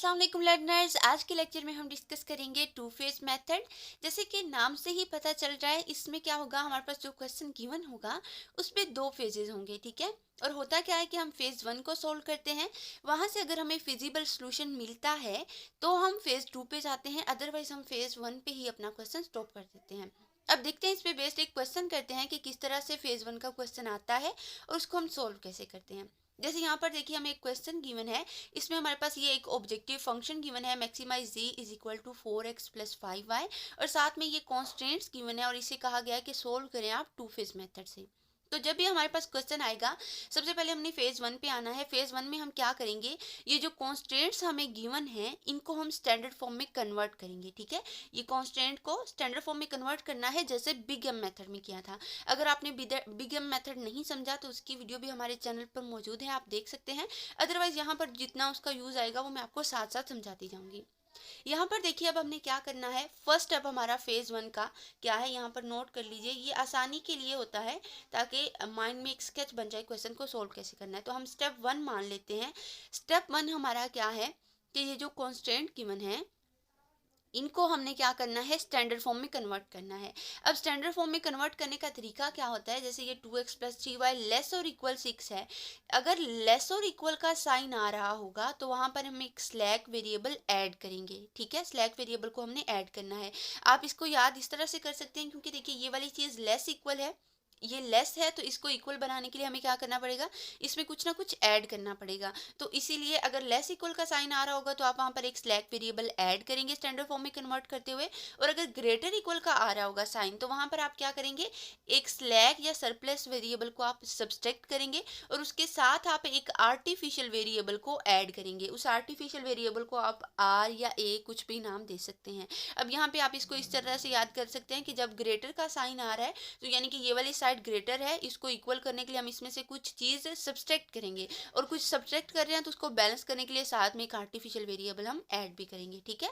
अस्सलाम वालेकुम लर्नर्स। आज के लेक्चर में हम डिस्कस करेंगे टू फेज मेथड। जैसे कि नाम से ही पता चल रहा है, इसमें क्या होगा, हमारे पास जो क्वेश्चन गिवन होगा उस पे दो फेजेस होंगे, ठीक है। और होता क्या है कि हम फेज वन को सोल्व करते हैं, वहां से अगर हमें फिजिबल सोल्यूशन मिलता है तो हम फेज टू पे जाते हैं, अदरवाइज हम फेज वन पे ही अपना क्वेश्चन स्टॉप कर देते हैं। अब देखते हैं, इस पे बेस्ड एक क्वेश्चन करते हैं कि किस तरह से फेज वन का क्वेश्चन आता है और उसको हम सोल्व कैसे करते हैं। जैसे यहाँ पर देखिए, हमें एक क्वेश्चन गिवन है, इसमें हमारे पास ये एक ऑब्जेक्टिव फंक्शन गिवन है, maximize G is equal to 4x plus 5y, और साथ में ये कॉन्स्टेंट्स गिवन है और इसे कहा गया है कि सोल्व करें आप टू फेज मेथड से। तो जब भी हमारे पास क्वेश्चन आएगा, सबसे पहले हमने फेज वन पे आना है। फेज वन में हम क्या करेंगे, ये जो कॉन्स्टेंट्स हमें गिवन है इनको हम स्टैंडर्ड फॉर्म में कन्वर्ट करेंगे, ठीक है। ये कॉन्स्टेंट को स्टैंडर्ड फॉर्म में कन्वर्ट करना है, जैसे बिग एम मेथड में किया था। अगर आपने बिग एम मेथड नहीं समझा तो उसकी वीडियो भी हमारे चैनल पर मौजूद है, आप देख सकते हैं। अदरवाइज यहाँ पर जितना उसका यूज आएगा वो मैं आपको साथ साथ समझाती जाऊंगी। यहाँ पर देखिए, अब हमने क्या करना है, फर्स्ट स्टेप हमारा फेज वन का क्या है, यहाँ पर नोट कर लीजिए। ये आसानी के लिए होता है ताकि माइंड में एक स्केच बन जाए क्वेश्चन को सोल्व कैसे करना है। तो हम स्टेप वन मान लेते हैं। स्टेप वन हमारा क्या है कि ये जो कॉन्स्टेंट गिवन है इनको हमने क्या करना है, स्टैंडर्ड फॉर्म में कन्वर्ट करना है। अब स्टैंडर्ड फॉर्म में कन्वर्ट करने का तरीका क्या होता है, जैसे ये 2x प्लस 3y लेस और इक्वल 6 है। अगर लेस और इक्वल का साइन आ रहा होगा तो वहां पर हम एक स्लैक वेरिएबल ऐड करेंगे, ठीक है। स्लैक वेरिएबल को हमने ऐड करना है। आप इसको याद इस तरह से कर सकते हैं, क्योंकि देखिए ये वाली चीज लेस इक्वल है, ये लेस है, तो इसको इक्वल बनाने के लिए हमें क्या करना पड़ेगा, इसमें कुछ ना कुछ ऐड करना पड़ेगा। तो इसीलिए अगर लेस इक्वल का साइन आ रहा होगा तो आप वहां पर एक स्लैक वेरिएबल ऐड करेंगे स्टैंडर्ड फॉर्म में कन्वर्ट करते हुए। और अगर ग्रेटर इक्वल का आ रहा होगा साइन तो वहां पर आप क्या करेंगे, एक स्लैक या सरप्लस वेरिएबल को आप सब्सट्रैक्ट करेंगे और उसके साथ आप एक आर्टिफिशियल वेरिएबल को ऐड करेंगे। उस आर्टिफिशियल वेरिएबल को आप आर या ए कुछ भी नाम दे सकते हैं। अब यहाँ पे आप इसको इस तरह से याद कर सकते हैं कि जब ग्रेटर का साइन आ रहा है तो यानी कि ये वाली साइड ग्रेटर है, इसको इक्वल करने के लिए हम इसमें से कुछ चीज सब्सट्रैक्ट करेंगे, और कुछ सब्सट्रैक्ट कर रहे हैं तो उसको बैलेंस करने के लिए साथ में एक आर्टिफिशियल वेरिएबल हम ऐड भी करेंगे, ठीक है।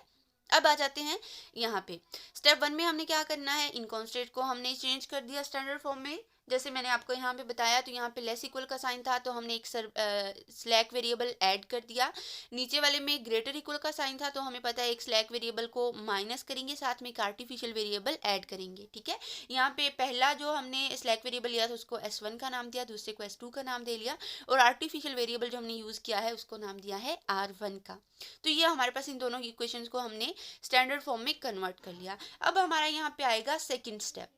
अब आ जाते हैं यहाँ पे। स्टेप वन में हमने क्या करना है, इन कॉन्स्टेंट को हमने चेंज कर दिया स्टैंडर्ड फॉर्म में, जैसे मैंने आपको यहाँ पे बताया। तो यहाँ पे लेस इक्वल का साइन था तो हमने एक स्लैक वेरिएबल ऐड कर दिया। नीचे वाले में ग्रेटर इक्वल का साइन था तो हमें पता है एक स्लैक वेरिएबल को माइनस करेंगे, साथ में एक आर्टिफिशियल वेरिएबल ऐड करेंगे, ठीक है। यहाँ पे पहला जो हमने स्लैक वेरिएबल लिया था उसको S1 का नाम दिया, दूसरे को S2 का नाम दे लिया, और आर्टिफिशियल वेरिएबल जो हमने यूज किया है उसको नाम दिया है R1 का। तो ये हमारे पास इन दोनों इक्वेशंस को हमने स्टैंडर्ड फॉर्म में कन्वर्ट कर लिया। अब हमारा यहाँ पे आएगा सेकंड स्टेप।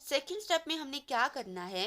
सेकंड स्टेप में हमने क्या करना है,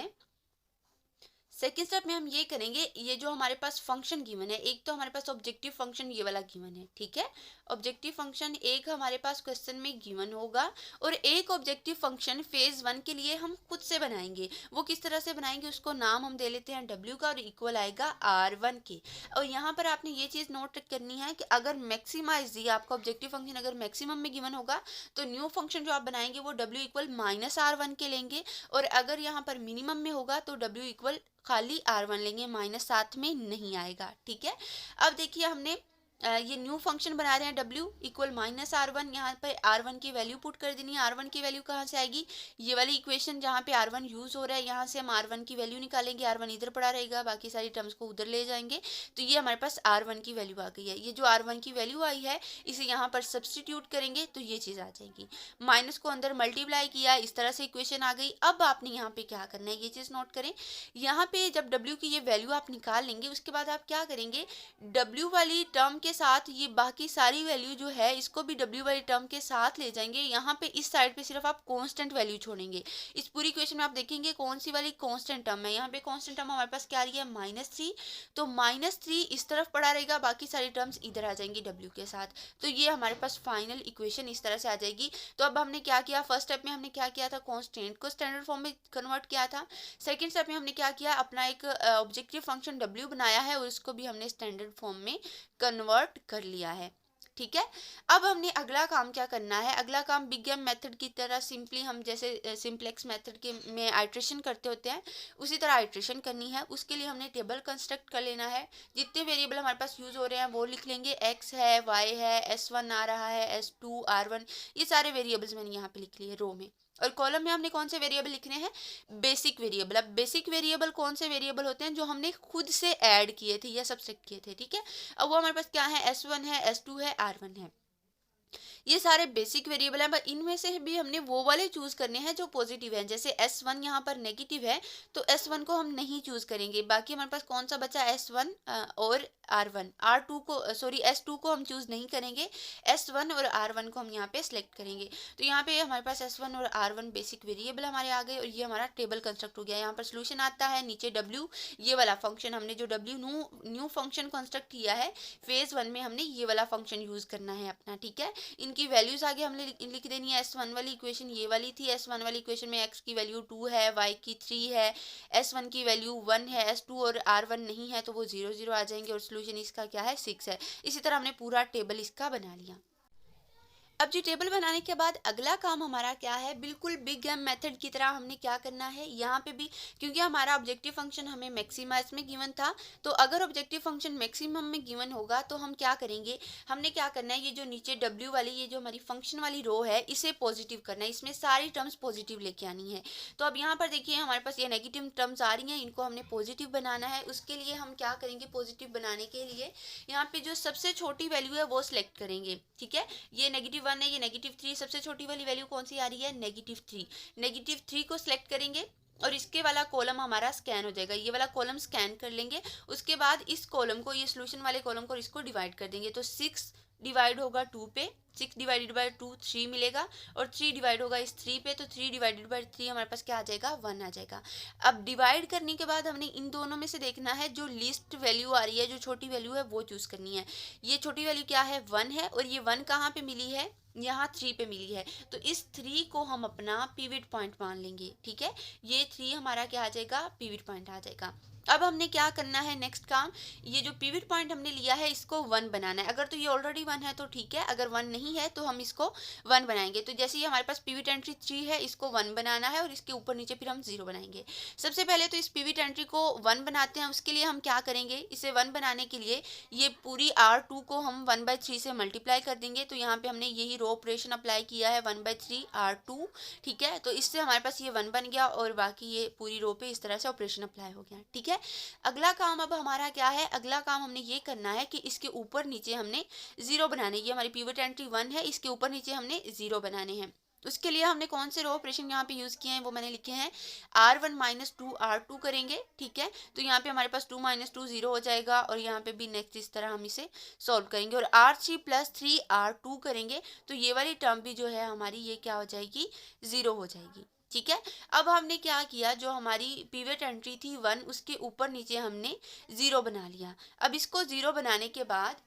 सेकेंड स्टेप में हम ये करेंगे, ये जो हमारे पास फंक्शन गिवन है, एक तो हमारे पास ऑब्जेक्टिव फंक्शन ये वाला गिवन है, ठीक है। ऑब्जेक्टिव फंक्शन एक हमारे पास क्वेश्चन में गिवन होगा, और एक ऑब्जेक्टिव फंक्शन फेज वन के लिए हम खुद से बनाएंगे। वो किस तरह से बनाएंगे, उसको नाम हम दे लेते हैं W का, और इक्वल आएगा R1 के। और यहाँ पर आपने ये चीज नोट करनी है कि अगर मैक्सिमाइज जी आपका ऑब्जेक्टिव फंक्शन अगर मैक्सिमम में गिवन होगा तो न्यू फंक्शन जो आप बनाएंगे वो W इक्वल माइनस R1 के लेंगे, और अगर यहाँ पर मिनिमम में होगा तो W इक्वल खाली R1 लेंगे, माइनस साथ में नहीं आएगा, ठीक है। अब देखिए, हमने ये न्यू फंक्शन बना रहे हैं W इक्वल माइनस R1, यहाँ पर R1 की वैल्यू पुट कर देनी है। R1 की वैल्यू कहाँ से आएगी, ये वाली इक्वेशन जहाँ पे R1 यूज हो रहा है यहाँ से हम R1 की वैल्यू निकालेंगे। R1 इधर पड़ा रहेगा, बाकी सारी टर्म्स को उधर ले जाएंगे, तो ये हमारे पास R1 की वैल्यू आ गई है। ये जो R1 की वैल्यू आई है इसे यहाँ पर सब्सटीट्यूट करेंगे तो ये चीज आ जाएगी। माइनस को अंदर मल्टीप्लाई किया, इस तरह से इक्वेशन आ गई। अब आपने यहाँ पे क्या करना है, ये चीज नोट करें। यहाँ पे जब W की ये वैल्यू आप निकाल लेंगे उसके बाद आप क्या करेंगे, W वाली टर्म के साथ ये बाकी सारी वैल्यू जो है इसको भी W वाली टर्म के साथ ले जाएंगे। यहाँ पे इस साइड पे सिर्फ आप कांस्टेंट वैल्यू छोड़ेंगे। इस पूरी इक्वेशन में आप देखेंगे कौन सी वाली कांस्टेंट टर्म है, यहाँ पे कांस्टेंट टर्म हमारे पास क्या आ रही है, -3। तो -3 इस तरफ पड़ा रहेगा, बाकी सारी टर्म्स इधर आ जाएंगी W के साथ। तो ये हमारे पास फाइनल इक्वेशन इस तरह से आ जाएगी। तो अब हमने क्या किया, फर्स्ट स्टेप में हमने क्या किया था, कांस्टेंट को स्टैंडर्ड फॉर्म में कन्वर्ट किया था। सेकेंड स्टेप में हमने क्या किया, अपना एक ऑब्जेक्टिव फंक्शन W बनाया है और उसको भी हमने स्टैंडर्ड फॉर्म में कन्वर्ट कर लिया है, ठीक है। अब हमने अगला काम क्या करना है, अगला काम बिग एम मेथड की तरह सिंपली हम जैसे सिंप्लेक्स मेथड के में आइट्रेशन करते होते हैं उसी तरह आइट्रेशन करनी है। उसके लिए हमने टेबल कंस्ट्रक्ट कर लेना है। जितने वेरिएबल हमारे पास यूज हो रहे हैं वो लिख लेंगे, x है, y है, S1 आ रहा है, S2 R1, ये सारे वेरिएबल्स मैंने यहाँ पे लिख लिए रो में। और कॉलम में हमने कौन से वेरिएबल लिखने हैं, बेसिक वेरिएबल। अब बेसिक वेरिएबल कौन से वेरिएबल होते हैं, जो हमने खुद से ऐड किए थे या सब्ट्रैक्ट किए थे, ठीक है। अब वो हमारे पास क्या है, S1 है, S2 है, R1 है, ये सारे बेसिक वेरिएबल हैं। पर इनमें से भी हमने वो वाले चूज करने हैं जो पॉजिटिव हैं। जैसे S1 यहाँ पर नेगेटिव है तो S1 को हम नहीं चूज करेंगे। बाकी हमारे पास कौन सा बचा, S1 और R1। R2 को सॉरी S2 को हम चूज नहीं करेंगे, S1 और R1 को हम यहाँ पे सिलेक्ट करेंगे। तो यहाँ पे हमारे पास S1 और R1 बेसिक वेरिएबल हमारे आ गए और ये हमारा टेबल कंस्ट्रक्ट हो गया। यहाँ पर सोल्यूशन आता है, नीचे W, ये वाला फंक्शन हमने जो W न्यू फंक्शन कंस्ट्रक्ट किया है फेज 1 में, हमने ये वाला फंक्शन यूज करना है अपना, ठीक है। इनकी वैल्यूज आगे हमने लिख देनी है। S1 वाली इक्वेशन ये वाली थी, S1 वाली इक्वेशन में x की वैल्यू 2 है, y की 3 है, S1 की वैल्यू 1 है, S2 और R1 नहीं है तो वो 0 0 आ जाएंगे और सोल्यूशन इसका क्या है, 6 है। इसी तरह हमने पूरा टेबल इसका बना लिया। अब जी टेबल बनाने के बाद अगला काम हमारा क्या है, बिल्कुल बिग एम मेथड की तरह हमने क्या करना है यहाँ पे भी, क्योंकि हमारा ऑब्जेक्टिव फंक्शन हमें मैक्सिमा इसमें गिवन था, तो अगर ऑब्जेक्टिव फंक्शन मैक्सिमम में गिवन होगा तो हम क्या करेंगे, हमने क्या करना है, ये जो नीचे डब्ल्यू वाली ये जो हमारी फंक्शन वाली रो है इसे पॉजिटिव करना है, इसमें सारी टर्म्स पॉजिटिव लेके आनी है। तो अब यहाँ पर देखिए हमारे पास ये नेगेटिव टर्म्स आ रही हैं, इनको हमने पॉजिटिव बनाना है। उसके लिए हम क्या करेंगे, पॉजिटिव बनाने के लिए यहाँ पे जो सबसे छोटी वैल्यू है वो सिलेक्ट करेंगे, ठीक है। ये -1 है, ये -3, सबसे छोटी वाली वैल्यू कौन सी आ रही है, -3। -3 को सिलेक्ट करेंगे और इसके वाला कॉलम हमारा स्कैन हो जाएगा, ये वाला कॉलम स्कैन कर लेंगे। उसके बाद इस कॉलम को, ये सोल्यूशन वाले कॉलम को इसको डिवाइड कर देंगे, तो 6 डिवाइड होगा 2 पे, 6 डिवाइडेड बाय 2 3 मिलेगा, और 3 डिवाइड होगा इस 3 पे, तो 3 डिवाइडेड बाय 3 हमारे पास क्या आ जाएगा, 1 आ जाएगा। अब डिवाइड करने के बाद हमने इन दोनों में से देखना है जो लीस्ट वैल्यू आ रही है, जो छोटी वैल्यू है वो चूज करनी है। ये छोटी वैल्यू क्या है, 1 है, और ये 1 कहाँ पे मिली है, यहाँ 3 पे मिली है, तो इस 3 को हम अपना पिवट पॉइंट मान लेंगे, ठीक है। ये 3 हमारा क्या आ जाएगा, पिवट पॉइंट आ जाएगा। अब हमने क्या करना है नेक्स्ट काम, ये जो पिवट पॉइंट हमने लिया है इसको 1 बनाना है। अगर तो ये ऑलरेडी 1 है तो ठीक है, अगर 1 नहीं है तो हम इसको 1 बनाएंगे। तो जैसे ये हमारे पास पिवट एंट्री 3 है, इसको 1 बनाना है और इसके ऊपर नीचे फिर हम 0 बनाएंगे। सबसे पहले तो इस पिवट एंट्री को 1 बनाते हैं। उसके लिए हम क्या करेंगे, इसे 1 बनाने के लिए ये पूरी R2 को हम 1/3 से मल्टीप्लाई कर देंगे। तो यहाँ पे हमने यही रो ऑपरेशन अप्लाई किया है, 1/3 R2, ठीक है। तो इससे हमारे पास ये 1 बन गया और बाकी ये पूरी रो पे इस तरह से ऑपरेशन अप्लाई हो गया, ठीक है। अगला काम अब हमारा क्या है, अगला काम हमने ये करना है कि इसके ऊपर नीचे हमने 0 बनाने, ये हमारी पिवट एंट्री 1 है, इसके ऊपर नीचे हमने 0 बनाने हैं। उसके लिए हमने कौन से रो ऑपरेशन यहाँ पे यूज किए हैं वो मैंने लिखे हैं, R1 - 2 R2 करेंगे, ठीक है। तो यहाँ पे हमारे पास 2 - 2 0 हो जाएगा और यहाँ पे भी नेक्स्ट इस तरह हम इसे सॉल्व करेंगे, और R3 + 3 R2 करेंगे, तो ये वाली टर्म भी जो है हमारी ये क्या हो जाएगी, 0 हो जाएगी, ठीक है। अब हमने क्या किया, जो हमारी पिवट एंट्री थी 1 उसके ऊपर नीचे हमने 0 बना लिया। अब इसको 0 बनाने के बाद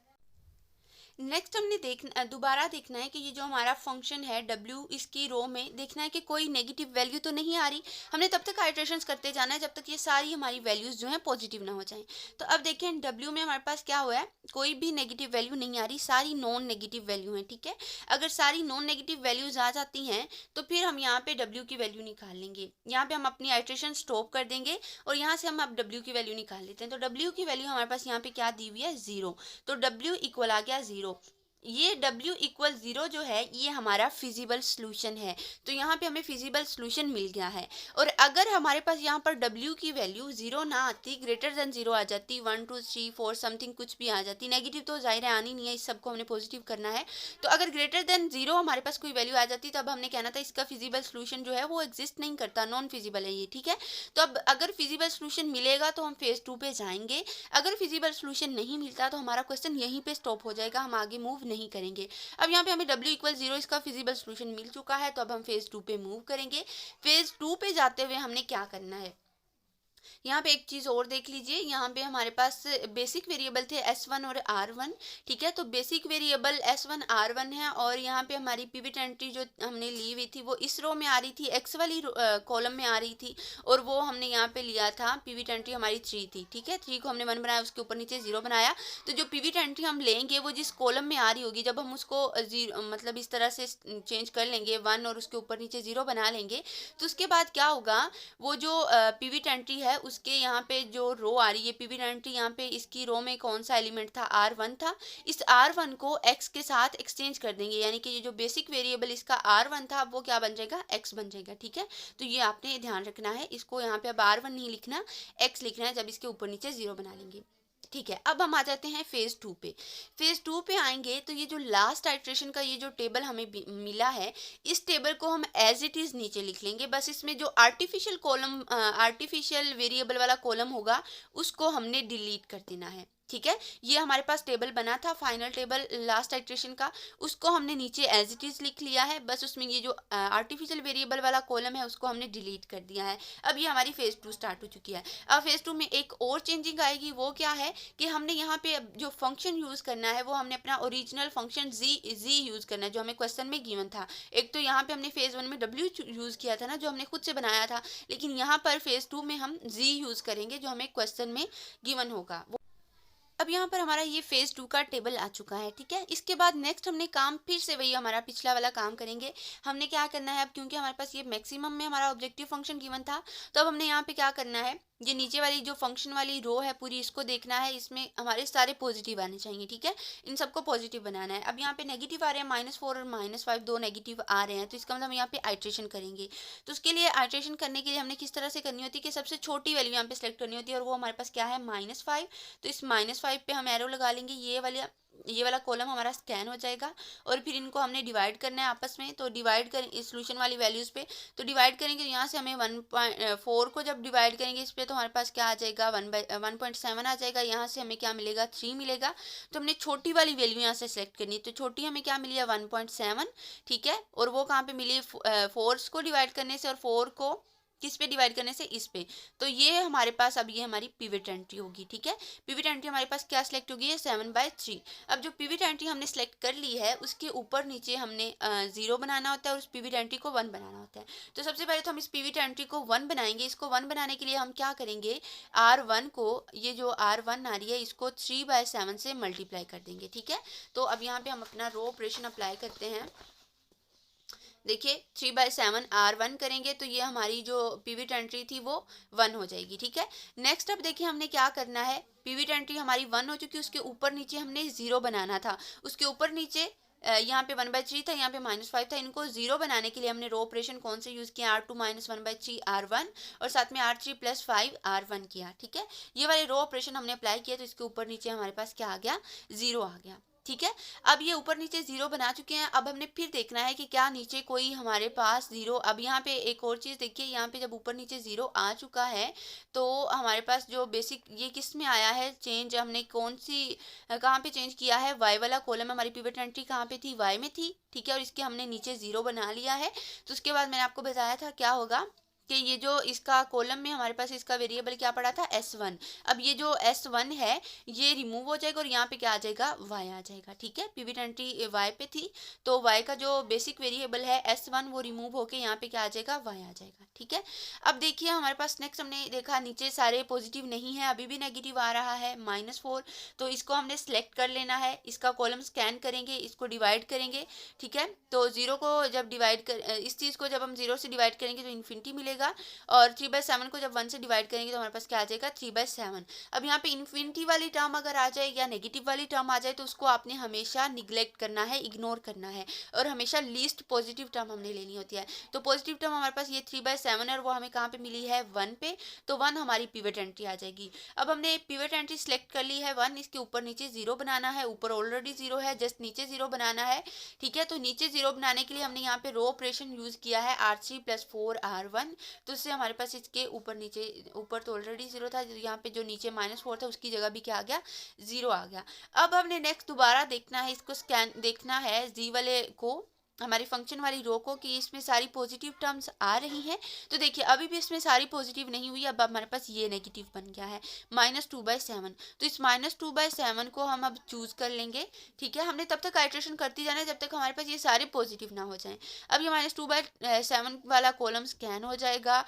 नेक्स्ट हमने दोबारा देखना है कि ये जो हमारा फंक्शन है W, इसकी रो में देखना है कि कोई नेगेटिव वैल्यू तो नहीं आ रही। हमने तब तक आइट्रेशंस करते जाना है जब तक ये सारी हमारी वैल्यूज जो हैं पॉजिटिव ना हो जाएं। तो अब देखें W में हमारे पास क्या हुआ है, कोई भी नेगेटिव वैल्यू नहीं आ रही, सारी नॉन नेगेटिव वैल्यू हैं, ठीक है। अगर सारी नॉन नेगेटिव वैल्यूज आ जाती हैं तो फिर हम यहाँ पे W की वैल्यू निकाल लेंगे। यहाँ पे हम अपनी आइट्रेशन स्टॉप कर देंगे और यहाँ से हम अब W की वैल्यू निकाल लेते हैं। तो W की वैल्यू हमारे पास यहाँ पे क्या दी हुई है, 0, तो W इक्वल आ गया 0। ये W = 0 जो है ये हमारा फिजिबल सोल्यूशन है, तो यहाँ पे हमें फिजिबल सोल्यूशन मिल गया है। और अगर हमारे पास यहाँ पर W की वैल्यू 0 ना आती, ग्रेटर देन 0 आ जाती, 1 2 3 4 समथिंग कुछ भी आ जाती, नेगेटिव तो जाहिर है आनी नहीं है, इस सबको हमने पॉजिटिव करना है। तो अगर ग्रेटर देन 0 हमारे पास कोई वैल्यू आ जाती तब हमने कहना था इसका फिजिबल सोल्यूशन जो है वो एग्जिस्ट नहीं करता, नॉन फिजिबल है ये, ठीक है। तो अब अगर फिजिबल सोल्यूशन मिलेगा तो हम फेज 2 पे जाएंगे, अगर फिजिबल सोल्यूशन नहीं मिलता तो हमारा क्वेश्चन यहीं पे स्टॉप हो जाएगा, हम आगे मूव नहीं करेंगे। अब यहाँ पे हमें W = 0 इसका फिजिबल सोल्यूशन मिल चुका है, तो अब हम फेज 2 पे मूव करेंगे। फेज 2 पे जाते हुए हमने क्या करना है, यहाँ पे एक चीज और देख लीजिए, यहाँ पे हमारे पास बेसिक वेरिएबल थे S1 और R1, ठीक है। तो बेसिक वेरिएबल S1 R1 है और यहाँ पे हमारी पिवट एंट्री जो हमने ली हुई थी वो इस रो में आ रही थी, X वाली कॉलम में आ रही थी, और वो हमने यहाँ पे लिया था, पिवट एंट्री हमारी 3 थी, ठीक है। 3 को हमने 1 बनाया, उसके ऊपर नीचे 0 बनाया। तो जो पिवट एंट्री हम लेंगे वो जिस कॉलम में आ रही होगी, जब हम उसको 0 मतलब इस तरह से चेंज कर लेंगे 1 और उसके ऊपर नीचे 0 बना लेंगे, तो उसके बाद क्या होगा, वो जो पिवट एंट्री है उसके यहाँ पे जो रो आ रही है PV90, यहाँ पे इसकी रो में कौन सा एलिमेंट था, R1 था। इस R1 को x के साथ एक्सचेंज कर देंगे, यानी कि ये जो बेसिक वेरिएबल इसका R1 था, अब वो क्या बन जाएगा, x बन जाएगा। ठीक है, तो ये आपने ध्यान रखना है, इसको यहाँ पे अब R1 नहीं लिखना, x लिखना है जब इसके ऊपर नीचे 0 बना लेंगे। ठीक है, अब हम आ जाते हैं फेज 2 पे। फेज 2 पे आएंगे तो ये जो लास्ट आइट्रेशन का ये जो टेबल हमें मिला है, इस टेबल को हम एज इट इज नीचे लिख लेंगे। बस इसमें जो आर्टिफिशियल कॉलम, आर्टिफिशियल वेरिएबल वाला कॉलम होगा, उसको हमने डिलीट कर देना है। ठीक है, ये हमारे पास टेबल बना था फाइनल टेबल लास्ट आइट्रेशन का, उसको हमने नीचे एज इट इज लिख लिया है। बस उसमें ये जो आर्टिफिशियल वेरिएबल वाला कॉलम है, उसको हमने डिलीट कर दिया है। अब ये हमारी फेज 2 स्टार्ट हो चुकी है। अब फेज 2 में एक और चेंजिंग आएगी, वो क्या है कि हमने यहाँ पे जो फंक्शन यूज करना है, वो हमने अपना ओरिजिनल फंक्शन जी यूज करना है, जो हमें क्वेश्चन में गिवन था। एक तो यहाँ पे हमने फेज 1 में डब्ल्यू यूज किया था ना, जो हमने खुद से बनाया था, लेकिन यहाँ पर फेज 2 में हम जी यूज करेंगे, जो हमें क्वेश्चन में गिवन होगा। अब यहाँ पर हमारा ये फेज 2 का टेबल आ चुका है। ठीक है, इसके बाद नेक्स्ट हमने काम फिर से वही हमारा पिछला वाला काम करेंगे। हमने क्या करना है, अब क्योंकि हमारे पास ये मैक्सिमम में हमारा ऑब्जेक्टिव फंक्शन गिवन था, तो अब हमने यहाँ पे क्या करना है, ये नीचे वाली जो फंक्शन वाली रो है पूरी, इसको देखना है, इसमें हमारे सारे पॉजिटिव आने चाहिए। ठीक है, इन सबको पॉजिटिव बनाना है। अब यहाँ पे नेगेटिव आ रहे हैं, -4 और -5 दो नेगेटिव आ रहे हैं, तो इसका मतलब हम यहाँ पे आइट्रेशन करेंगे। तो उसके लिए आइट्रेशन करने के लिए हमने किस तरह से करनी होती है कि सबसे छोटी वैल्यू यहाँ पे सेलेक्ट करनी होती है, और वो हमारे पास क्या है, -5। तो इस -5 पे हम एरो लगा लेंगे, ये वाला कॉलम हमारा स्कैन हो जाएगा, और फिर इनको हमने डिवाइड करना है आपस में। तो डिवाइड करें इस सोल्यूशन वाली वैल्यूज पे, तो डिवाइड करेंगे, तो यहाँ से हमें 1.4 को जब डिवाइड करेंगे इस पे, तो हमारे पास क्या आ जाएगा, 1/1.7 आ जाएगा। यहाँ से हमें क्या मिलेगा, 3 मिलेगा। तो हमने छोटी वाली वैल्यू यहाँ से सेलेक्ट करनी है, तो छोटी हमें क्या मिली है, 1.7। ठीक है, और वो कहाँ पे मिली, 4 को डिवाइड करने से, और 4 को किस पे डिवाइड करने से, इस पे। तो ये हमारे पास अब ये हमारी पिवट एंट्री होगी। ठीक है, पिवट एंट्री हमारे पास क्या सिलेक्ट होगी, 7/3। अब जो पिवट एंट्री हमने सेलेक्ट कर ली है, उसके ऊपर नीचे हमने 0 बनाना होता है, और उस पिवट एंट्री को 1 बनाना होता है। तो सबसे पहले तो हम इस पिवट एंट्री को 1 बनाएंगे। इसको 1 बनाने के लिए हम क्या करेंगे, R1 को, ये जो R1 आ रही है, इसको 3/7 से मल्टीप्लाई कर देंगे। ठीक है, तो अब यहाँ पे हम अपना रो ऑपरेशन अप्लाई करते हैं। देखिए 3/7 R1 करेंगे, तो ये हमारी जो पिवट एंट्री थी वो 1 हो जाएगी। ठीक है, नेक्स्ट अब देखिए हमने क्या करना है, पिवट एंट्री हमारी 1 हो चुकी है, उसके ऊपर नीचे हमने 0 बनाना था। उसके ऊपर नीचे यहाँ पे 1/3 था, यहाँ पे -5 था। इनको 0 बनाने के लिए हमने रो ऑपरेशन कौन से यूज किया, R2 - 1/3 R1, और साथ में R3 + 5 R1 किया। ठीक है, ये वाले रो ऑपरेशन हमने अप्लाई किया, तो इसके ऊपर नीचे हमारे पास क्या आ गया, 0 आ गया। ठीक है, अब ये ऊपर नीचे 0 बना चुके हैं। अब हमने फिर देखना है कि क्या नीचे कोई हमारे पास 0, अब यहाँ पे एक और चीज़ देखिए, यहाँ पे जब ऊपर नीचे 0 आ चुका है, तो हमारे पास जो बेसिक ये किस में आया है चेंज, हमने कौन सी कहाँ पे चेंज किया है, y वाला कॉलम, हमारी पिवट एंट्री कहाँ पे थी, y में थी। ठीक है, और इसके हमने नीचे 0 बना लिया है। तो उसके बाद मैंने आपको बताया था क्या होगा, कि ये जो इसका कॉलम में हमारे पास इसका वेरिएबल क्या पड़ा था, S1। अब ये जो S1 है, ये रिमूव हो जाएगा, और यहाँ पे क्या आ जाएगा, y आ जाएगा। ठीक है, पिवट एंट्री y पे थी, तो y का जो बेसिक वेरिएबल है S1, वो रिमूव होके यहाँ पे क्या आ जाएगा, y आ जाएगा। ठीक है, अब देखिए हमारे पास नेक्स्ट हमने देखा नीचे सारे पॉजिटिव नहीं है, अभी भी नेगेटिव आ रहा है, -4। तो इसको हमने सेलेक्ट कर लेना है, इसका कॉलम स्कैन करेंगे, इसको डिवाइड करेंगे। ठीक है, तो 0 को जब डिवाइड कर, इस चीज़ को जब हम 0 से डिवाइड करेंगे तो इन्फिनिटी मिलेगा, और 3/7 को जब 1 से डिवाइड करेंगे तो हमारे पास क्या आ जाएगा, 3/7। अब यहाँ पे इन्फिनिटी वाली टर्म अगर आ जाए या नेगेटिव वाली टर्म आ जाए, तो उसको आपने हमेशा निग्लेक्ट करना है, इग्नोर करना है, और हमेशा लीस्ट पॉजिटिव टर्म हमने लेनी होती है। तो पॉजिटिव टर्म हमारे पास ये 3/7 है, और वो हमें कहाँ पे मिली है, 1 पे। तो 1 हमारी पिवट एंट्री आ जाएगी। अब हमने पिवट एंट्री सेलेक्ट कर ली है 1, इसके ऊपर नीचे 0 बनाना है, ऊपर ऑलरेडी 0 है, जस्ट नीचे 0 बनाना है। ठीक है, तो नीचे 0 बनाने के लिए हमने यहाँ पे रो ऑपरेशन यूज किया है, R3 + 4 R1। तो इससे हमारे पास इसके ऊपर नीचे, ऊपर तो ऑलरेडी 0 था, यहाँ पे जो नीचे -4 था उसकी जगह भी क्या आ गया, 0 आ गया। अब हमने नेक्स्ट दोबारा देखना है, इसको स्कैन देखना है जी वाले को, हमारी फंक्शन वाली रो को, कि इसमें सारी पॉजिटिव टर्म्स आ रही हैं। तो देखिए अभी भी इसमें सारी पॉजिटिव नहीं हुई, अब हमारे पास ये नेगेटिव बन गया है, -2/7। तो इस -2/7 को हम अब चूज कर लेंगे। ठीक है, हमने तब तक आइट्रेशन करती जाना है जब तक हमारे पास ये सारे पॉजिटिव ना हो जाएं। अब ये -2/7 वाला कॉलम स्कैन हो जाएगा,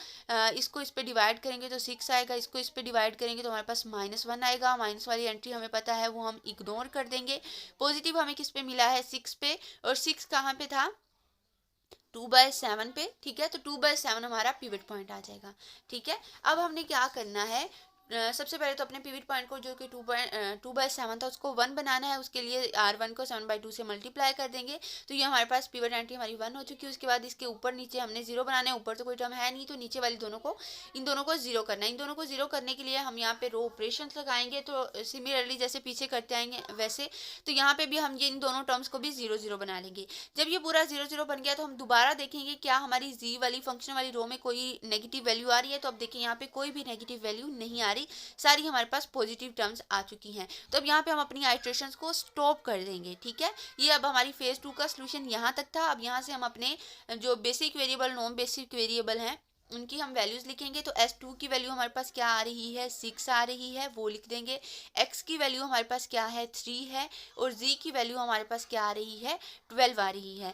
इसको इस पे डिवाइड करेंगे तो 6 आएगा, इसको इस पे डिवाइड करेंगे तो हमारे पास -1 आएगा। माइनस वाली एंट्री हमें पता है, वो हम इग्नोर कर देंगे। पॉजिटिव हमें किस पे मिला है, 6 पे, और 6 कहाँ पे था, 2/7 पे, ठीक है। तो 2/7 हमारा पिवट पॉइंट आ जाएगा, ठीक है। अब हमने क्या करना है, सबसे पहले तो अपने पिवट पॉइंट को जो कि 2/7 था उसको 1 बनाना है। उसके लिए R1 को 7/2 से मल्टीप्लाई कर देंगे, तो ये हमारे पास पिवट एंट्री हमारी 1 हो चुकी है। उसके बाद इसके ऊपर नीचे हमने 0 बनाना है, ऊपर तो कोई टर्म है नहीं, तो नीचे वाली इन दोनों को 0 करना है। इन दोनों को 0 करने के लिए हम यहाँ पे रो ऑपरेशन लगाएंगे, तो सिमिलरली जैसे पीछे करते आएंगे वैसे, तो यहाँ पे भी हम ये इन दोनों टर्म्स को भी 0 0 बना लेंगे। जब ये पूरा 0 0 बन गया तो हम दोबारा देखेंगे क्या हमारी जी वाली फंक्शन वाली रो में कोई नेगेटिव वैल्यू आ रही है। तो अब देखिए यहाँ पे कोई भी नेगेटिव वैल्यू नहीं आ रही, सारी हमारे पास पॉजिटिव टर्म्स आ चुकी हैं। तो अब यहाँ पे हम अपनी आइट्रेशंस को स्टॉप कर देंगे, ठीक है। ये अब हमारी फेज 2 का सोल्यूशन यहाँ तक था। अब यहाँ से हम अपने जो basic variable non basic variable हैं उनकी हम वैल्यूज लिखेंगे। तो S2 की वैल्यू हमारे पास क्या आ रही है, 6 आ रही है, वो लिख देंगे। X की वैल्यू हमारे पास क्या है, 3 है। और Z की वैल्यू हमारे पास क्या आ रही है, 12 आ रही है।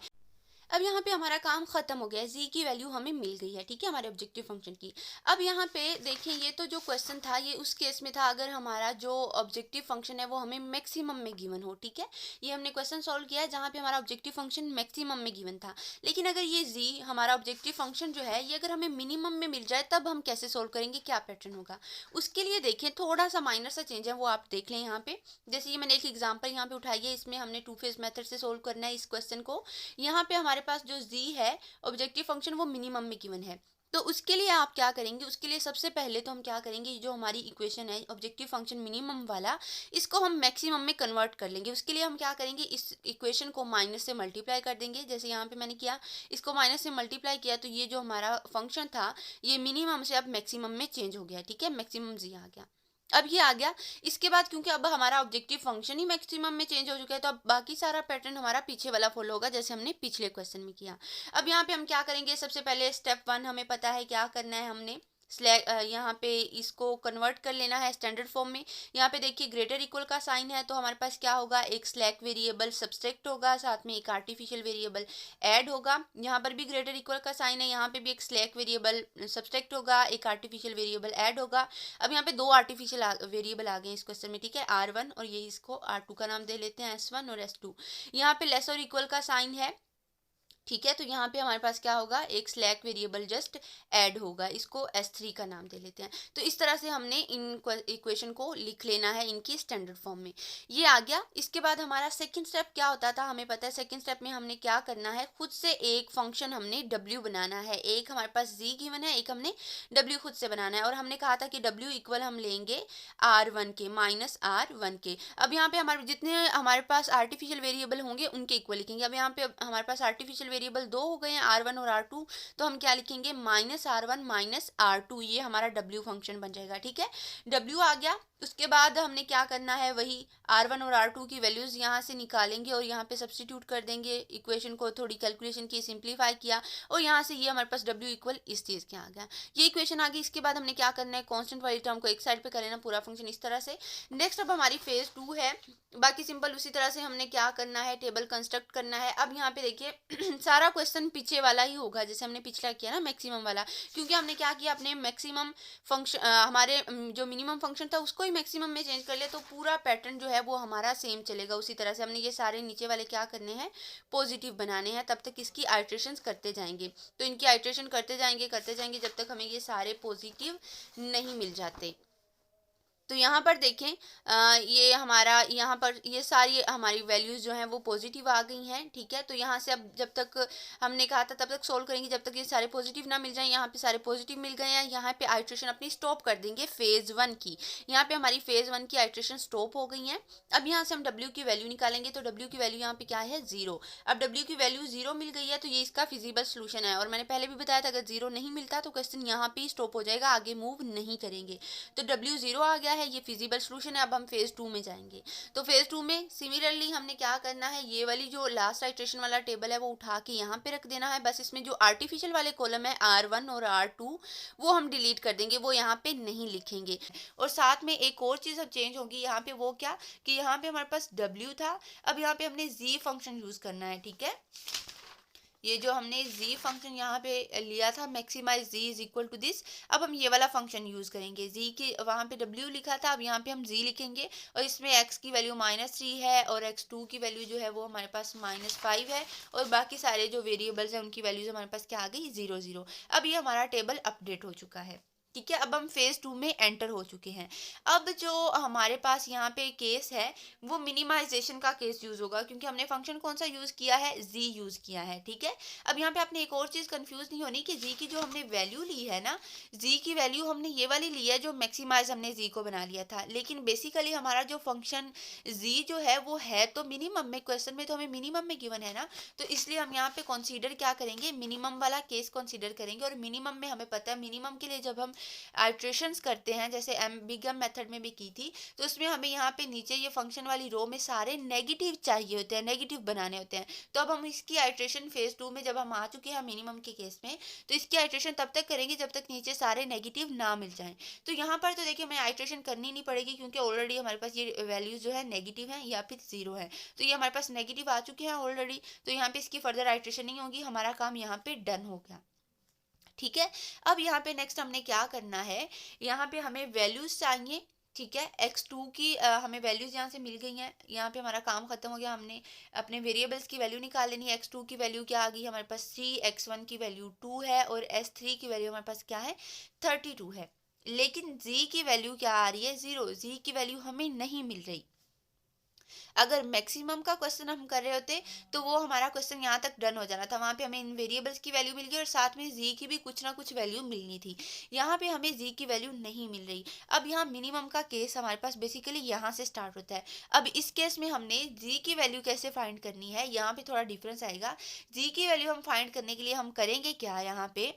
अब यहाँ पे हमारा काम खत्म हो गया है, जी की वैल्यू हमें मिल गई है, ठीक है, हमारे ऑब्जेक्टिव फंक्शन की। अब यहाँ पे देखिए, ये तो जो क्वेश्चन था ये उस केस में था अगर हमारा जो ऑब्जेक्टिव फंक्शन है वो हमें मैक्सिमम में गिवन हो, ठीक है। ये हमने क्वेश्चन सॉल्व किया है जहाँ पे हमारा ऑब्जेक्टिव फंक्शन मैक्सिमम में गिवन था। लेकिन अगर ये जी हमारा ऑब्जेक्टिव फंक्शन जो है ये अगर हमें मिनिमम में मिल जाए तब हम कैसे सोल्व करेंगे, क्या पैटर्न होगा। उसके लिए देखिए थोड़ा सा माइनर सा चेंज है, वो आप देख लें यहाँ पे। जैसे ये मैंने एक एग्जाम्पल यहाँ पे उठाई है, इसमें हमने 2 फेज मेथड से सोल्व करना है इस क्वेश्चन को। यहाँ पे हमारे पास जो जी है ऑब्जेक्टिव फंक्शन वो मिनिमम में गिवन है। तो उसके लिए आप क्या करेंगे, उसके लिए सबसे पहले तो हम क्या करेंगे, जो हमारी इक्वेशन है ऑब्जेक्टिव फंक्शन मिनिमम वाला, इसको हम मैक्सिमम में कन्वर्ट कर लेंगे। उसके लिए हम क्या करेंगे, इस इक्वेशन को माइनस से मल्टीप्लाई कर देंगे। जैसे यहाँ पे मैंने किया, इसको माइनस से मल्टीप्लाई किया तो ये जो हमारा फंक्शन था ये मिनिमम से अब मैक्सिमम में चेंज हो गया, ठीक है, मैक्सिमम जी आ गया। अब ये आ गया। इसके बाद क्योंकि अब हमारा ऑब्जेक्टिव फंक्शन ही मैक्सिमम में चेंज हो चुका है तो अब बाकी सारा पैटर्न हमारा पीछे वाला फॉलो होगा जैसे हमने पिछले क्वेश्चन में किया। अब यहाँ पे हम क्या करेंगे, सबसे पहले स्टेप 1 हमें पता है क्या करना है, हमने यहाँ पे इसको कन्वर्ट कर लेना है स्टैंडर्ड फॉर्म में। यहाँ पे देखिए ग्रेटर इक्वल का साइन है तो हमारे पास क्या होगा, एक स्लैक वेरिएबल सब्सट्रैक्ट होगा, साथ में एक आर्टिफिशियल वेरिएबल ऐड होगा। यहाँ पर भी ग्रेटर इक्वल का साइन है, यहाँ पे भी एक स्लैक वेरिएबल सब्सट्रैक्ट होगा, एक आर्टिफिशियल वेरिएबल ऐड होगा। अब यहाँ पे 2 आर्टिफिशियल वेरिएबल आ गए इस क्वेश्चन में, ठीक है, R1 और ये इसको R2 का नाम दे लेते हैं, S1 और S2। यहाँ पे लेस और इक्वल का साइन है, ठीक है, तो यहाँ पे हमारे पास क्या होगा, एक स्लैक वेरिएबल जस्ट ऐड होगा, इसको S3 का नाम दे लेते हैं। तो इस तरह से हमने इन इक्वेशन को लिख लेना है इनकी स्टैंडर्ड फॉर्म में। ये आ गया। इसके बाद हमारा सेकंड स्टेप क्या होता था, हमें पता है सेकंड स्टेप में हमने क्या करना है, खुद से एक फंक्शन हमने W बनाना है। एक हमारे पास Z गिवन है, एक हमने W खुद से बनाना है। और हमने कहा था कि W इक्वल हम लेंगे R1 के माइनस R1 के। अब यहाँ पे हमारे जितने हमारे पास आर्टिफिशियल वेरिएबल होंगे उनके इक्वल लिखेंगे। अब यहाँ पे हमारे पास आर्टिफिशियल वेरिएबल 2 हो गए हैं, R1 और R2, तो हम क्या लिखेंगे, माइनस R1 माइनस R2, ये हमारा W फंक्शन बन जाएगा, ठीक है। W आ गया। उसके बाद हमने क्या करना है, वही R1 और R2 की वैल्यूज यहाँ से निकालेंगे और यहाँ पे सब्स्टिट्यूट कर देंगे। इक्वेशन को थोड़ी कैलकुलेशन की सिंप्लीफाई किया और यहाँ से ये हमारे पास W इक्वल इस चीज़ के आ गया, ये इक्वेशन आ गई। इसके बाद हमने क्या करना है, कांस्टेंट वाली टर्म को एक साइड पे कर लेना, पूरा फंक्शन इस तरह से। नेक्स्ट अब हमारी फेज 2 है। बाकी सिंपल उसी तरह से हमने क्या करना है, टेबल कंस्ट्रक्ट करना है। अब यहाँ पे देखिए सारा क्वेश्चन पीछे वाला ही होगा जैसे हमने पिछला किया ना, मैक्सिमम वाला, क्योंकि हमने क्या किया, अपने मैक्सिमम फंक्शन हमारे जो मिनिमम फंक्शन था उसको ही मैक्सिमम में चेंज कर लिया, तो पूरा पैटर्न जो है वो हमारा सेम चलेगा। उसी तरह से हमने ये सारे नीचे वाले क्या करने हैं, पॉजिटिव बनाने हैं। तब तक इसकी आइट्रेशंस करते जाएंगे, तो इनकी आइट्रेशन करते जाएंगे जब तक हमें ये सारे पॉजिटिव नहीं मिल जाते। तो यहाँ पर देखें ये हमारा यहाँ पर ये सारी हमारी वैल्यूज़ जो हैं वो पॉजिटिव आ गई हैं, ठीक है। तो यहाँ से अब जब तक हमने कहा था तब तक सोल्व करेंगे जब तक ये सारे पॉजिटिव ना मिल जाएं। यहाँ पे सारे पॉजिटिव मिल गए हैं, यहाँ पे आइट्रेशन अपनी स्टॉप कर देंगे फेज़ 1 की। यहाँ पे हमारी फेज़ 1 की आइट्रेशन स्टॉप हो गई हैं। अब यहाँ से हम W की वैल्यू निकालेंगे, तो W की वैल्यू यहाँ पे क्या है, 0। अब W की वैल्यू 0 मिल गई है तो ये इसका फिजिबल सोल्यूशन है। और मैंने पहले भी बताया था अगर 0 नहीं मिलता तो क्वेश्चन यहाँ पे स्टॉप हो जाएगा, आगे मूव नहीं करेंगे। तो W 0 आ गया है, ये फिजिबल सोल्यूशन है। अब हम फेज 2 में जाएंगे। तो फेज 2 में सिमिलरली हमने क्या करना है, ये वाली जो लास्ट आइट्रेशन वाला टेबल है वो उठा के यहाँ पे रख देना है। बस इसमें जो आर्टिफिशियल वाले कॉलम है R1 और R2 वो हम डिलीट कर देंगे, वो यहाँ पे नहीं लिखेंगे। और साथ में एक और चीज़ अब चेंज होगी यहाँ पे, वो क्या कि यहाँ पे हमारे पास W था, अब यहाँ पे हमने Z फंक्शन यूज करना है, ठीक है। ये जो हमने z फंक्शन यहाँ पे लिया था, maximize z is equal to this, अब हम ये वाला फंक्शन यूज करेंगे। z की वहाँ पे w लिखा था, अब यहाँ पे हम z लिखेंगे और इसमें x की वैल्यू -3 है और x2 की वैल्यू जो है वो हमारे पास -5 है और बाकी सारे जो वेरिएबल्स हैं उनकी वैल्यूज हमारे पास क्या आ गई, 0 0। अब ये हमारा टेबल अपडेट हो चुका है, ठीक है। अब हम फेज 2 में एंटर हो चुके हैं। अब जो हमारे पास यहाँ पे केस है वो मिनिमाइजेशन का केस यूज होगा, क्योंकि हमने फंक्शन कौन सा यूज किया है, z यूज किया है, ठीक है। अब यहाँ पे आपने एक और चीज कंफ्यूज नहीं होनी कि z की जो हमने वैल्यू ली है ना, z की वैल्यू हमने ये वाली ली है जो मैक्सिमाइज हमने z को बना लिया था, लेकिन बेसिकली हमारा जो फंक्शन z जो है वो है तो मिनिमम में, क्वेश्चन में तो हमें मिनिमम में गिवन है ना, तो इसलिए हम यहाँ पे कंसीडर क्या करेंगे, मिनिमम वाला केस कंसीडर करेंगे। और मिनिमम में हमें पता है, मिनिमम के लिए जब हम आइट्रेशंस करते हैं, जैसे एम्बिगम मेथड में भी की थी, तो उसमें हमें यहाँ पे नीचे ये फंक्शन वाली रो में सारे नेगेटिव चाहिए होते हैं, नेगेटिव बनाने होते हैं। तो अब हम इसकी आइट्रेशन फेज 2 में जब हम आ चुके हैं मिनिमम के केस में, तो इसकी आइट्रेशन तब तक करेंगे जब तक नीचे सारे नेगेटिव ना मिल जाएं। तो यहाँ पर तो देखिए हमें आइट्रेशन करनी नहीं पड़ेगी, क्योंकि ऑलरेडी हमारे पास ये वैल्यूज जो है नेगेटिव हैं या फिर 0 है, तो ये हमारे पास नेगेटिव आ चुके हैं ऑलरेडी, तो यहाँ पे इसकी फर्दर आइट्रेशन नहीं होगी, हमारा काम यहाँ पे डन हो गया, ठीक है। अब यहाँ पे नेक्स्ट हमने क्या करना है, यहाँ पे हमें वैल्यूज चाहिए, ठीक है। x2 की हमें वैल्यूज यहाँ से मिल गई हैं, यहाँ पे हमारा काम खत्म हो गया, हमने अपने वेरिएबल्स की वैल्यू निकाल लेनी है। x2 की वैल्यू क्या आ गई हमारे पास 3, x1 की वैल्यू 2 है और s3 की वैल्यू हमारे पास क्या है, 32 है। लेकिन z की वैल्यू क्या आ रही है, 0, z की वैल्यू हमें नहीं मिल रही। अगर मैक्सिमम का क्वेश्चन हम कर रहे होते तो वो हमारा क्वेश्चन यहाँ तक डन हो जाना था, वहाँ पे हमें इन वेरिएबल्स की वैल्यू मिल गई और साथ में जी की भी कुछ ना कुछ वैल्यू मिलनी थी। यहाँ पे हमें जी की वैल्यू नहीं मिल रही। अब यहाँ मिनिमम का केस हमारे पास बेसिकली यहाँ से स्टार्ट होता है। अब इस केस में हमने जी की वैल्यू कैसे फाइंड करनी है, यहाँ पे थोड़ा डिफरेंस आएगा। जी की वैल्यू हम फाइंड करने के लिए हम करेंगे क्या, यहाँ पे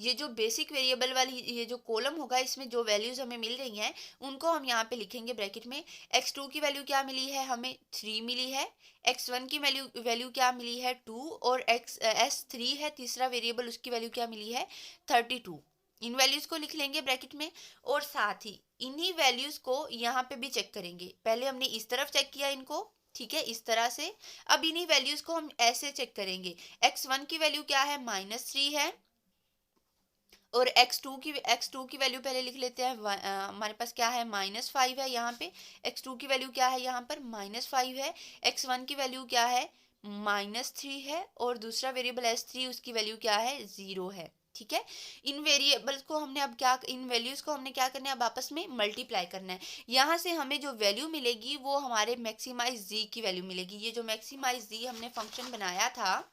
ये जो बेसिक वेरिएबल वाली ये जो कॉलम होगा इसमें जो वैल्यूज हमें मिल रही हैं उनको हम यहाँ पे लिखेंगे ब्रैकेट में। x2 की वैल्यू क्या मिली है, हमें 3 मिली है। x1 की वैल्यू क्या मिली है, 2। और s3 है तीसरा वेरिएबल, उसकी वैल्यू क्या मिली है, 32। इन वैल्यूज को लिख लेंगे ब्रैकेट में और साथ ही इन्हीं वैल्यूज को यहाँ पे भी चेक करेंगे। पहले हमने इस तरफ चेक किया इनको, ठीक है, इस तरह से। अब इन्हीं वैल्यूज को हम ऐसे चेक करेंगे। x1 की वैल्यू क्या है, -3 है और x2 की वैल्यू पहले लिख लेते हैं। हमारे पास क्या है, -5 है यहाँ पे। x2 की वैल्यू क्या है यहाँ पर, -5 है। x1 की वैल्यू क्या है, -3 है और दूसरा वेरिएबल s3 उसकी वैल्यू क्या है, 0 है, ठीक है। इन वेरिएबल्स को हमने अब क्या, इन वैल्यूज को हमने क्या करना है, अब आपस में मल्टीप्लाई करना है। यहाँ से हमें जो वैल्यू मिलेगी वो हमारे मैक्सिमाइज जी की वैल्यू मिलेगी। ये जो मैक्सिमाइज जी हमने फंक्शन बनाया था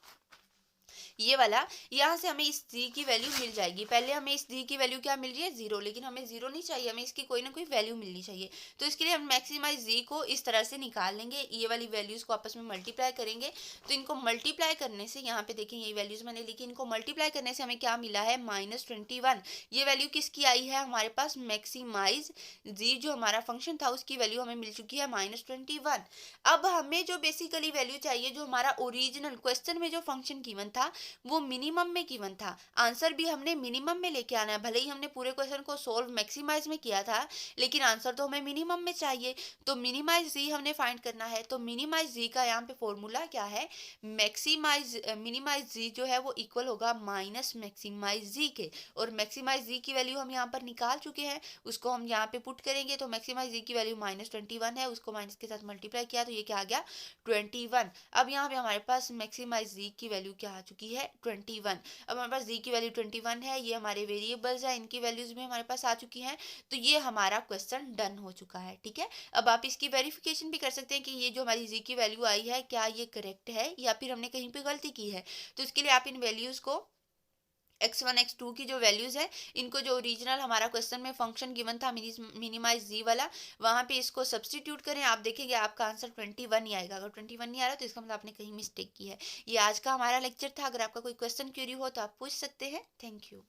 ये वाला, यहाँ से हमें इस जी की वैल्यू मिल जाएगी। पहले हमें इस जी की वैल्यू क्या मिल रही है, 0, लेकिन हमें 0 नहीं चाहिए, हमें इसकी कोई ना कोई वैल्यू मिलनी चाहिए। तो इसके लिए हम मैक्सिमाइज जी को इस तरह से निकाल लेंगे, ये वाली वैल्यूज को आपस में मल्टीप्लाई करेंगे। तो इनको मल्टीप्लाई करने से यहाँ पे देखें यही वैल्यूज मैंने लिखी, इनको मल्टीप्लाई करने से हमें क्या मिला है, -21। ये वैल्यू किसकी आई है हमारे पास, मैक्सिमाइज जी जो हमारा फंक्शन था उसकी वैल्यू हमें मिल चुकी है -21। अब हमें जो बेसिकली वैल्यू चाहिए, जो हमारा ओरिजिनल क्वेश्चन में जो फंक्शन गिवन था वो मिनिमम में गिवन था, आंसर भी हमने मिनिमम में लेके आना है। भले ही हमने पूरे क्वेश्चन को सोल्व मैक्सिमाइज में किया था लेकिन आंसर तो हमें मिनिमम में चाहिए। तो मिनिमाइज जी हमने फाइंड करना है। तो मिनिमाइज जी का यहाँ पे फॉर्मूला क्या है, मिनिमाइज जी जो है वो इक्वल होगा माइनस मैक्सिमाइज जी के। और मैक्सिमाइज जी की वैल्यू हम यहाँ पर निकाल चुके हैं, उसको हम यहाँ पे पुट करेंगे। तो मैक्सिमाइज जी की वैल्यू -21 है, उसको माइनस के साथ मल्टीप्लाई किया तो ये क्या आ गया, 21। अब यहाँ पे हमारे पास मैक्सिमाइज जी की वैल्यू क्या आ चुकी है, 21। अब हमारे पास जी की वैल्यू 21 है, ये हमारे वेरिएबल्स है, इनकी वैल्यूज भी हमारे पास आ चुकी हैं। तो ये हमारा क्वेश्चन डन हो चुका है, ठीक है। अब आप इसकी वेरिफिकेशन भी कर सकते हैं कि ये जो हमारी जी की वैल्यू आई है क्या ये करेक्ट है या फिर हमने कहीं पे गलती की है। तो इसके लिए आप इन वैल्यूज को x1 x2 की जो वैल्यूज है इनको, जो ओरिजिनल हमारा क्वेश्चन में फंक्शन गिवन था मिनिमाइज जी वाला, वहां पे इसको सब्सटीट्यूट करें, आप देखेंगे आपका आंसर 21 ही आएगा। अगर 21 नहीं आ रहा तो इसका मतलब आपने कहीं मिस्टेक की है। ये आज का हमारा लेक्चर था। अगर आपका कोई क्वेश्चन क्वेरी हो तो आप पूछ सकते हैं। Thank you.